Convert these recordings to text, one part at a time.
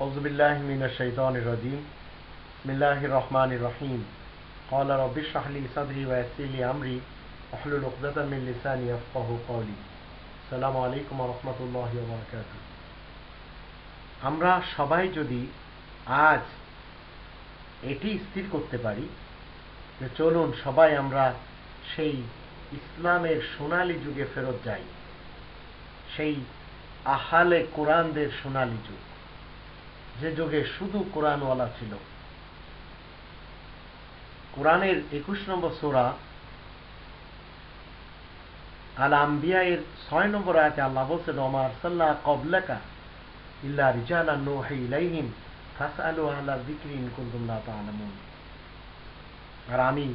আউযুবিল্লাহি মিনাশ শাইতানির রাজিম। বিসমিল্লাহির রহমানির রহিম। ক্বালা রাব্বি ইশরাহ লি সাদরি ওয়া ইয়াসসির লি আমরি ওয়াহলুল উকদাতাম মিন লিসানি ইয়াফকাহু কওলি। আসসালামু আলাইকুম ওয়া রাহমাতুল্লাহি ওয়া বারাকাতুহু। আমরা সবাই যদি আজ এটি স্থির করতে পারি যে চলুন সবাই আমরা সেই ইসলামের সোনালী যুগে ফেরত যাই, সেই আহলে কোরআনদের সোনালী যুগ, যে যুগে শুধু কোরআনওয়ালা ছিল। কোরআনের 21 নম্বর সূরা আল আম্বিয়া এর 6 নম্বর আয়াতে আল্লাহ বলছেন, ওমা আরসালনা ক্বাবলাকা ইল্লা রিজালান নূহি ইলাইহিম ফাসআলু আহলা যিকরি ইন কুনতুম লা তা'লামুন। আর আমি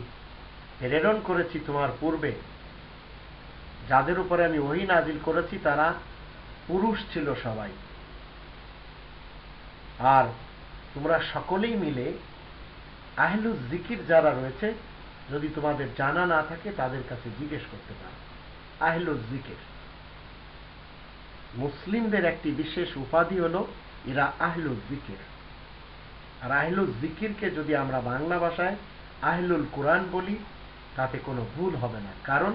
প্রেরণ করেছি তোমার পূর্বে যাদের উপরে আমি ওহী নাজিল করেছি তারা পুরুষ ছিল সবাই, আর তোমরা সকলেই মিলে আহলুজ জিকির যারা রয়েছে যদি তোমাদের জানা না থাকে তাদের কাছে জিজ্ঞেস করতে পারো। আহলুজ জিকির মুসলিমদের একটি বিশেষ উপাধি হলো এরা আহলুজ জিকির। আর আহলুজ জিকিরকে যদি আমরা বাংলা ভাষায় আহলুল কোরআন বলি তাতে কোনো ভুল হবে না, কারণ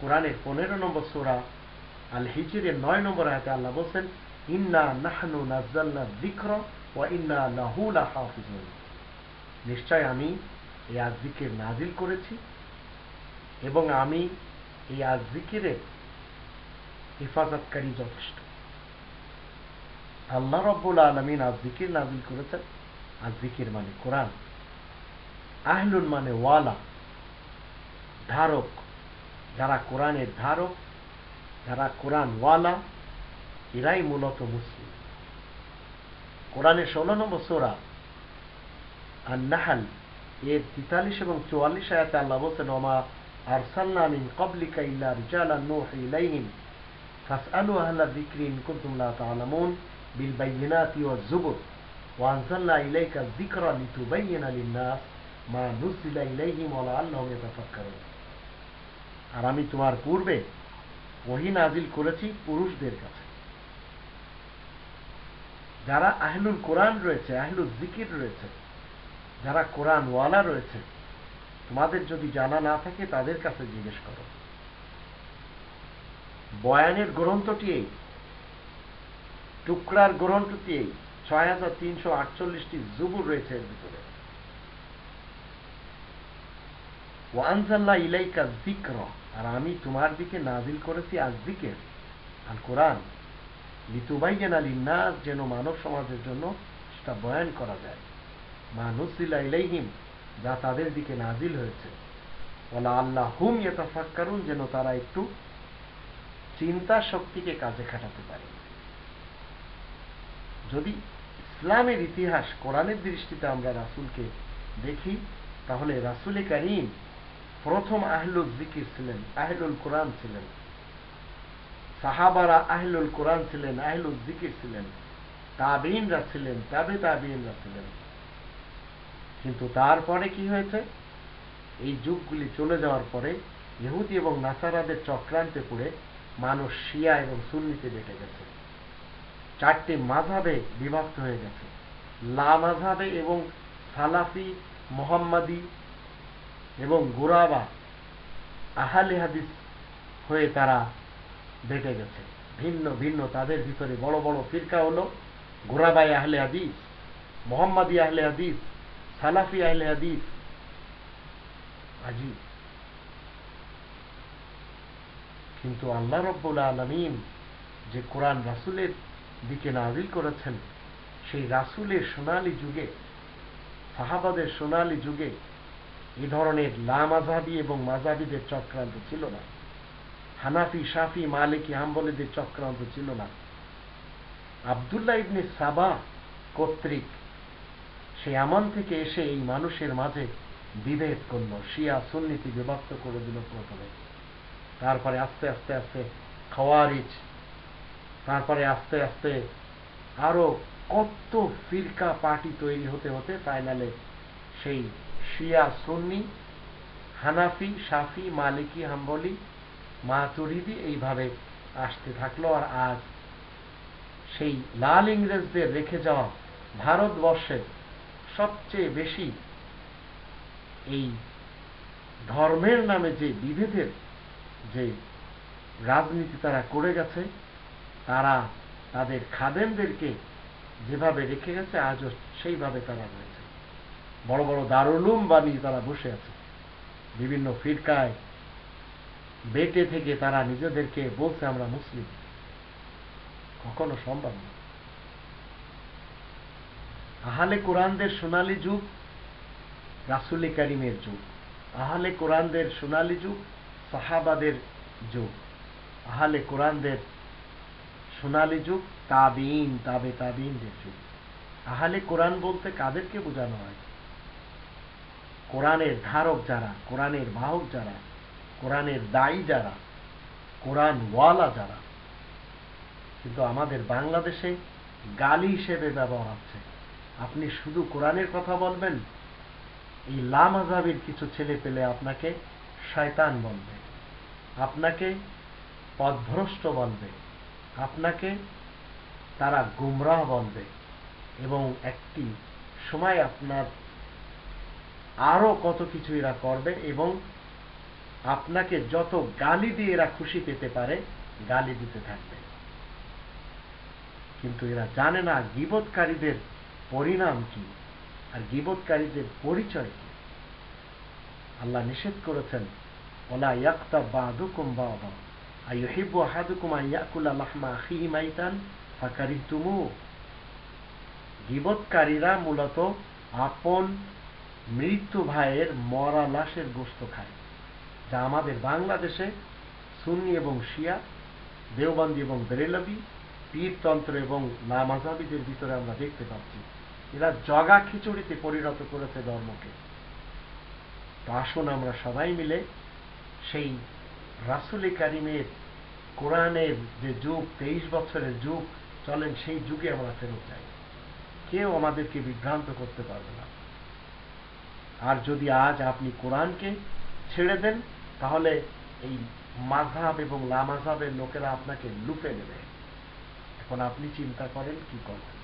কোরআনের 15 নম্বর সূরা আল হিজরের 9 নম্বর আয়াতে আল্লাহ বলেন, ইন্না নাহনু নাযালনা যিকরা ওয়া ইন্না লাহু লাহাফিজুন। নিশ্চয় আমি এই জিকির নাজিল করেছি এবং আমি এই জিকিরের হেফাজতকারী যথেষ্ট। আল্লাহ রাব্বুল আলামিন জিকির নাজিল করেছেন। জিকির মানে কোরআন। আহলুন মানে ওয়ালা, ধারক। যারা কোরআনের ধারক, যারা কোরআন ওয়ালা, এরাই মূলত মুসলিম। কোরআনের 16 নম্বর সূরা আন-নাহল এর 43 এবং 44 আয়াতে আল্লাহ বলেন, ওমা আরসালনা মিন ক্বাবলিকা ইল্লা রিজালান নূহি ইলাইহিম ফাসআলু আহলা যিকরি ইন কুনতুম লা তা'লামুন বিল বাইয়িনাতি ওয়াজ জুবুর ওয়া আনজালনা ইলাইকা যিকরা লিতুবাইয়িনা লিন-নাস মা নুজিলা ইলাইহিম ওয়া লাআল্লাহুম ইয়াতাফাক্কারুন। আর আমি তোমার পূর্বে ওহী নাজিল করেছি পুরুষদের কাছে। যারা আহলুল কোরআন রয়েছে, আহলুল জিকির রয়েছে, যারা কোরআন ওয়ালা রয়েছে, তোমাদের যদি জানা না থাকে তাদের কাছে জিজ্ঞেস করো। বয়ানের গ্রন্থটি এই, টুকরার গ্রন্থটি এই, 6348টি জুবুর রয়েছে এর ভিতরে। ওয়া আনজালনা ইলাইকা যিকরা, আর আমি তোমার দিকে নাজিল করেছি যিকির আল কোরআন, লিতুবাইয়িনা লিন-নাস, যেন মানব সমাজের জন্য সেটা বয়ান করা যায়, মা নুজিলা ইলাইহিম, যা তাদের দিকে নাজিল হয়েছে, ওয়া লাআল্লাহুম ইয়াতাফাক্কারুন, যেন তারা একটু চিন্তা শক্তিকে কাজে খাটাতে পারে। যদি ইসলামের ইতিহাস কোরআনের দৃষ্টিতে আমরা রাসূলকে দেখি তাহলে রাসূলে কারীম প্রথম আহলুল জিকির ছিলেন, আহলুল কোরআন ছিলেন। সাহাবারা আহলুল কোরআন ছিলেন, আহলুল জিকির ছিলেন। তাবেঈনরা ছিলেন, তাবেঈনরা ছিলেন। কিন্তু তারপরে কি হয়েছে? এই যুগগুলি চলে যাওয়ার পরে ইহুদি এবং নাসারাদের চক্রান্তে পড়ে মানুষ শিয়া এবং সুন্নিতে বেঁকে গেছে। 4টি মাযহাবে বিভক্ত হয়ে গেছে। লা মাযহাবে এবং সালাফি, মুহাম্মাদি এবং গুরাবা, আহলে হাদিস হয়ে তারা বেঁকে গেছে। ভিন্ন ভিন্ন তাদের ভিতরে বড় বড় ফিরকা হলো গুরাবায়ে আহলে হাদিস, মুহাম্মাদি আহলে হাদিস, সালাফি আহলে হাদিস। আজীব। কিন্তু আল্লাহ রাব্বুল আলামিন যে কোরআন রাসূলের দিকে নাজিল করেছেন, সেই রাসূলের সোনালী যুগে, সাহাবাদের সোনালী যুগে এই ধরনের লামাযহাবী এবং মাযহাবীদের চক্রান্ত ছিল না। হানাফি, শাফি, মালিকি, হাম্বলীদের চক্রান্ত ছিল না। আব্দুল্লাহ ইবনে সাবা কর্তৃক সেই আমান থেকে এসে এই মানুষের মাঝে বিভেদ করল, শিয়া সুন্নিতে বিভক্ত করে দিল প্রথমে। তারপরে আস্তে আস্তে আস্তে খাওয়ারিজ, তারপরে আস্তে আস্তে আরো কত ফিরকা পার্টি তৈরি হতে হতে ফাইনালে সেই শিয়া সুন্নি, হানাফি, শাফি, মালিকি, হাম্বলি, মাতুরিদি এইভাবে আসতে থাকলো। আর আজ সেই লাল ইংরেজদের রেখে যাওয়া ভারতবর্ষে সবচেয়ে বেশি এই ধর্মের নামে যে বিভেদের যে রাজনীতি তারা করে গেছে, তারা তাদের খাদেমদেরকে যেভাবে রেখে গেছে আজও সেইভাবে তারা রয়েছে। বড় বড় দারুল উলুম বানিয়ে তারা বসে আছে, বিভিন্ন ফিরকায় বেটে থেকে তারা নিজেদেরকে বলছে আমরা মুসলিম। কখনো সম্ভব না। আহলে কোরআনদের সোনালী যুগ রাসূল কারীমের যুগ, আহলে কোরআনদের সোনালী যুগ সাহাবাদের যুগ, আহলে কোরআনদের সোনালী যুগ তাবিঈন তাবে তাবিঈনদের যুগ। আহলে কোরআন বলতে কাদেরকে বোঝানো হয়? কোরআনের ধারক যারা, কোরআনের বাহক যারা, কোরআনের দায়ী যারা, কোরআন ওয়ালা যারা। কিন্তু আমাদের বাংলাদেশে গালি হিসেবে ব্যবহার হচ্ছে। আপনি শুধু কোরআনের কথা বলবেন, এই লামাযাবের কিছু ছেলে পেলে আপনাকে শয়তান বলবে, আপনাকে পথভ্রষ্ট বলবে, আপনাকে তারা গুমরাহ বলবে, এবং একটি সময় আপনার আরো কত কিছু এরা করবে, এবং আপনাকে যত গালি দিয়ে এরা খুশি পেতে পারে গালি দিতে থাকবে। কিন্তু এরা জানে না গীবতকারীদের পরিণাম কি আর গীবতকারীদের পরিচয় কি। আল্লাহ নিষেধ করেছেন, ওয়ালা ইয়াগতাব বা'দুকুম বা'দা আইয়ুহিব্বু আহাদুকুম আন ইয়াকুলা লাহমা আখিহি মাইতান ফাকারিহতুমুহু। গীবতকারীরা মূলত আপন মৃত্যু ভাইয়ের মরা লাশের গোশত খায়, যা আমাদের বাংলাদেশে সুন্নি এবং শিয়া, দেওবন্দি এবং বেরেলভি, পীরতন্ত্র এবং লামাযাবিদের ভিতরে আমরা দেখতে পাচ্ছি। এরা জগা খিচুড়িতে পরিণত করেছে ধর্মকে। তো আসুন আমরা সবাই মিলে সেই রাসূল কারীমের কোরআনের যে যুগ, 23 বছরের যুগ, চলেন সেই যুগে আমরা ফেরত যাই। কেউ আমাদেরকে বিভ্রান্ত করতে পারবে না। আর যদি আজ আপনি কোরআনকে ছেড়ে দেন, তাহলে এই মাযহাব এবং লামাযহাবের লোকেরা আপনাকে লুপে নেবে। এখন আপনি চিন্তা করেন কি করবেন।